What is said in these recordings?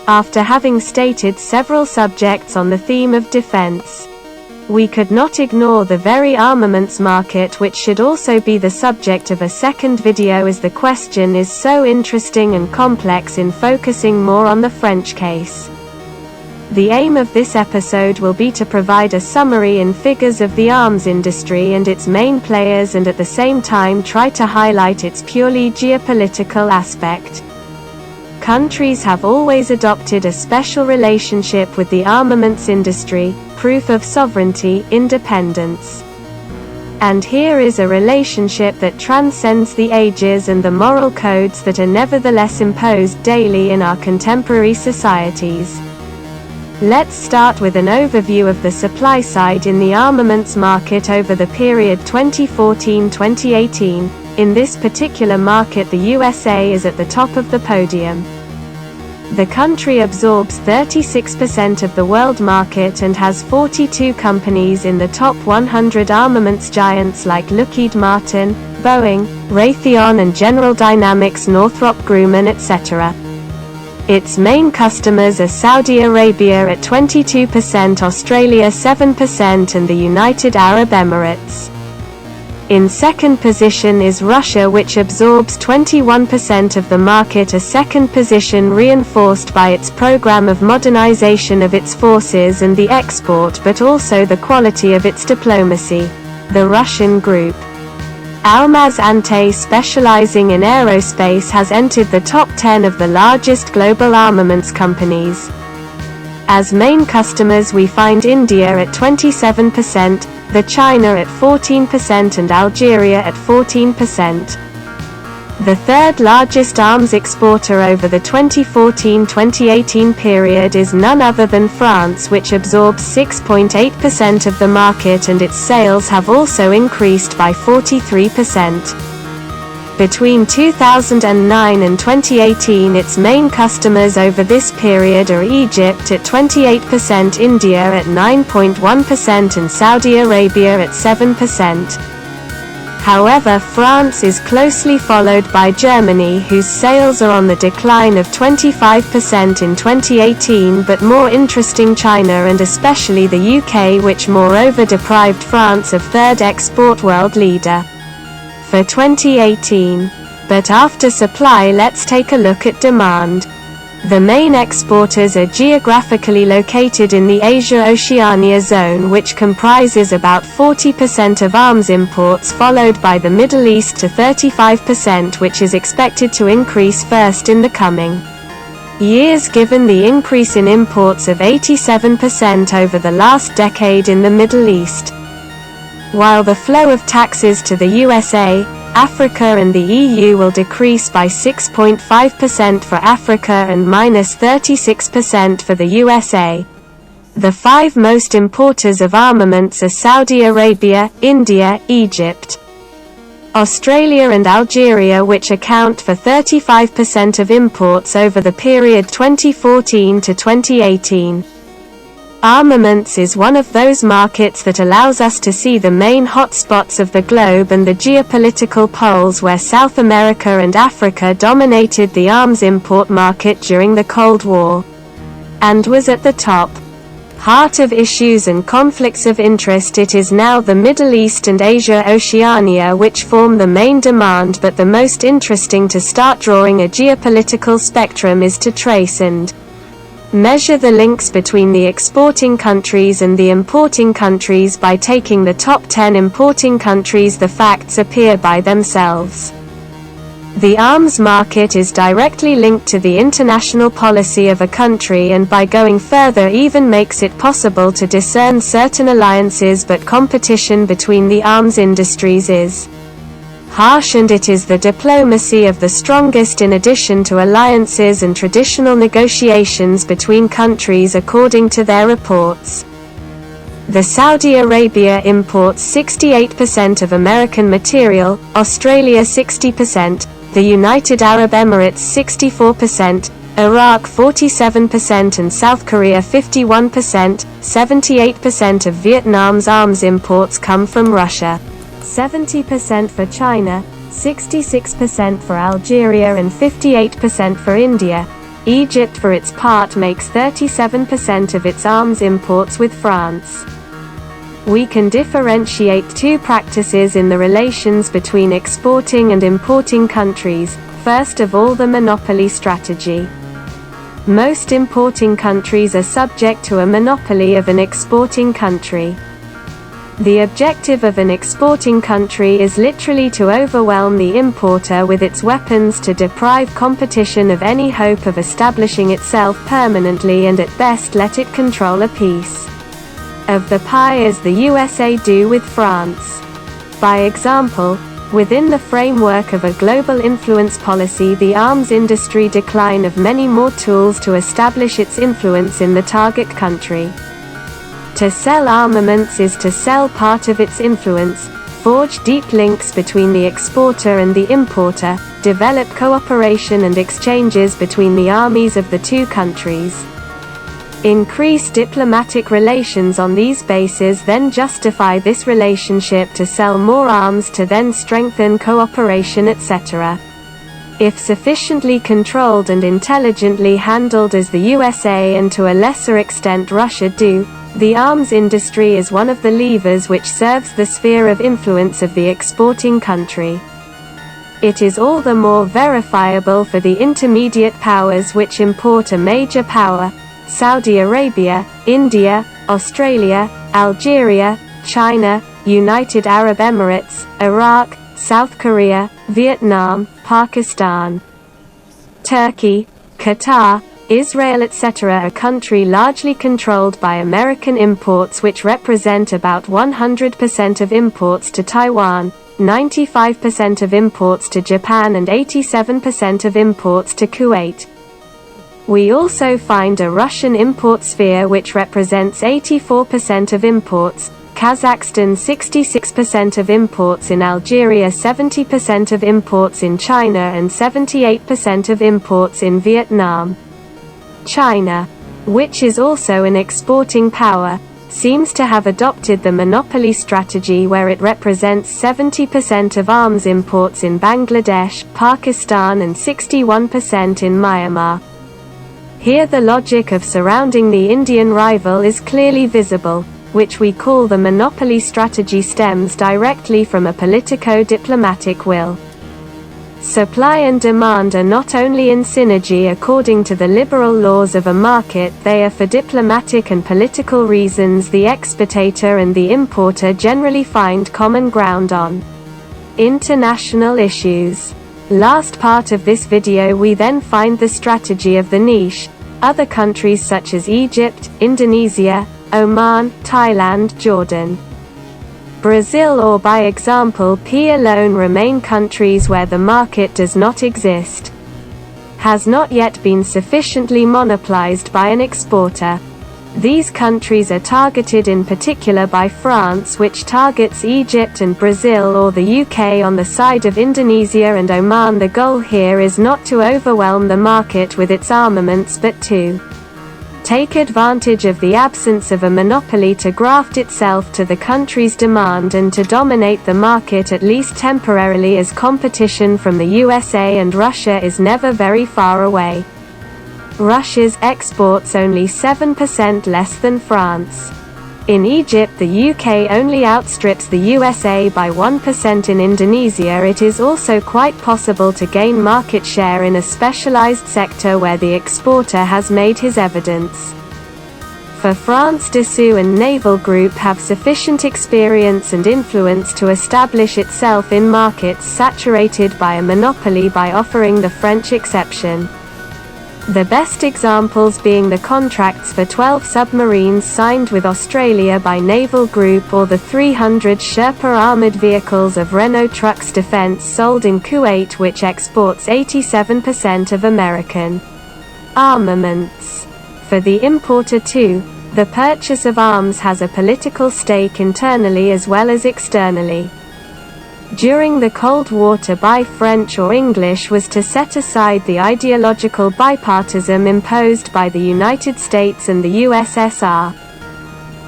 After having stated several subjects on the theme of defense, we could not ignore the very armaments market, which should also be the subject of a second video, as the question is so interesting and complex in focusing more on the French case. The aim of this episode will be to provide a summary in figures of the arms industry and its main players, and at the same time try to highlight its purely geopolitical aspect. Countries have always adopted a special relationship with the armaments industry, proof of sovereignty, independence. And here is a relationship that transcends the ages and the moral codes that are nevertheless imposed daily in our contemporary societies. Let's start with an overview of the supply side in the armaments market over the period 2014-2018. In this particular market, the USA is at the top of the podium. The country absorbs 36% of the world market and has 42 companies in the top 100 armaments giants like Lockheed Martin, Boeing, Raytheon and General Dynamics, Northrop Grumman, etc. Its main customers are Saudi Arabia at 22%, Australia 7% and the United Arab Emirates. In second position is Russia, which absorbs 21% of the market, a second position reinforced by its program of modernization of its forces and the export but also the quality of its diplomacy. The Russian group Almaz-Antey, specializing in aerospace, has entered the top 10 of the largest global armaments companies. As main customers we find India at 27%, the China at 14% and Algeria at 14%. The third largest arms exporter over the 2014-2018 period is none other than France, which absorbs 6.8% of the market, and its sales have also increased by 43%. Between 2009 and 2018, its main customers over this period are Egypt at 28%, India at 9.1% and Saudi Arabia at 7%. However, France is closely followed by Germany, whose sales are on the decline of 25% in 2018, but more interesting China and especially the UK, which moreover deprived France of third export world leader for 2018. But after supply, let's take a look at demand. The main exporters are geographically located in the Asia-Oceania zone, which comprises about 40% of arms imports, followed by the Middle East to 35%, which is expected to increase first in the coming years given the increase in imports of 87% over the last decade in the Middle East. While the flow of taxes to the USA, Africa and the EU will decrease by 6.5% for Africa and -36% for the USA. The five most importers of armaments are Saudi Arabia, India, Egypt, Australia and Algeria, which account for 35% of imports over the period 2014 to 2018. Armaments is one of those markets that allows us to see the main hotspots of the globe and the geopolitical poles where South America and Africa dominated the arms import market during the Cold War and was at the top heart of issues and conflicts of interest. It is now the Middle East and Asia-Oceania which form the main demand, but the most interesting to start drawing a geopolitical spectrum is to trace and measure the links between the exporting countries and the importing countries by taking the top 10 importing countries. The facts appear by themselves. The arms market is directly linked to the international policy of a country, and by going further even makes it possible to discern certain alliances, but competition between the arms industries is harsh, and it is the diplomacy of the strongest in addition to alliances and traditional negotiations between countries according to their reports. The Saudi Arabia imports 68% of American material, Australia 60%, the United Arab Emirates 64%, Iraq 47% and South Korea 51%, 78% of Vietnam's arms imports come from Russia, 70% for China, 66% for Algeria and 58% for India. Egypt for its part makes 37% of its arms imports with France. We can differentiate two practices in the relations between exporting and importing countries. First of all, the monopoly strategy. Most importing countries are subject to a monopoly of an exporting country. The objective of an exporting country is literally to overwhelm the importer with its weapons to deprive competition of any hope of establishing itself permanently and at best let it control a piece of the pie, as the USA do with France. By example, within the framework of a global influence policy, the arms industry decline of many more tools to establish its influence in the target country. To sell armaments is to sell part of its influence, forge deep links between the exporter and the importer, develop cooperation and exchanges between the armies of the two countries. Increase diplomatic relations on these bases, then justify this relationship to sell more arms to then strengthen cooperation, etc. If sufficiently controlled and intelligently handled as the USA and to a lesser extent Russia do, the arms industry is one of the levers which serves the sphere of influence of the exporting country. It is all the more verifiable for the intermediate powers which import a major power, Saudi Arabia, India, Australia, Algeria, China, United Arab Emirates, Iraq, South Korea, Vietnam, Pakistan, Turkey, Qatar, Israel, etc. A country largely controlled by American imports which represent about 100% of imports to Taiwan, 95% of imports to Japan and 87% of imports to Kuwait. We also find a Russian import sphere which represents 84% of imports, Kazakhstan 66% of imports in Algeria, 70% of imports in China and 78% of imports in Vietnam. China, which is also an exporting power, seems to have adopted the monopoly strategy where it represents 70% of arms imports in Bangladesh, Pakistan and 61% in Myanmar. Here the logic of surrounding the Indian rival is clearly visible, which we call the monopoly strategy stems directly from a politico-diplomatic will. Supply and demand are not only in synergy according to the liberal laws of a market, they are for diplomatic and political reasons. The exportator and the importer generally find common ground on international issues. Last part of this video we then find the strategy of the niche. Other countries such as Egypt, Indonesia, Oman, Thailand, Jordan, Brazil or by example Pierre alone remain countries where the market does not exist, has not yet been sufficiently monopolized by an exporter. These countries are targeted in particular by France, which targets Egypt and Brazil, or the UK on the side of Indonesia and Oman. The goal here is not to overwhelm the market with its armaments but to take advantage of the absence of a monopoly to graft itself to the country's demand and to dominate the market at least temporarily, as competition from the USA and Russia is never very far away. Russia's exports only 7% less than France. In Egypt the UK only outstrips the USA by 1%. In Indonesia it is also quite possible to gain market share in a specialized sector where the exporter has made his evidence. For France, Dassault and Naval Group have sufficient experience and influence to establish itself in markets saturated by a monopoly by offering the French exception. The best examples being the contracts for 12 submarines signed with Australia by Naval Group, or the 300 Sherpa armoured vehicles of Renault Trucks Defence sold in Kuwait, which exports 87% of American armaments. For the importer too, the purchase of arms has a political stake internally as well as externally. During the Cold War, to buy French or English was to set aside the ideological bipartisanship imposed by the United States and the USSR.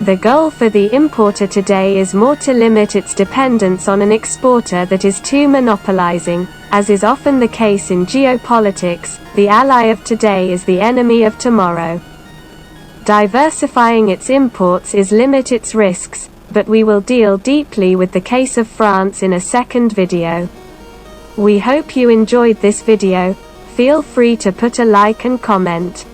The goal for the importer today is more to limit its dependence on an exporter that is too monopolizing. As is often the case in geopolitics, the ally of today is the enemy of tomorrow. Diversifying its imports is limit its risks, but we will deal deeply with the case of France in a second video. We hope you enjoyed this video. Feel free to put a like and comment.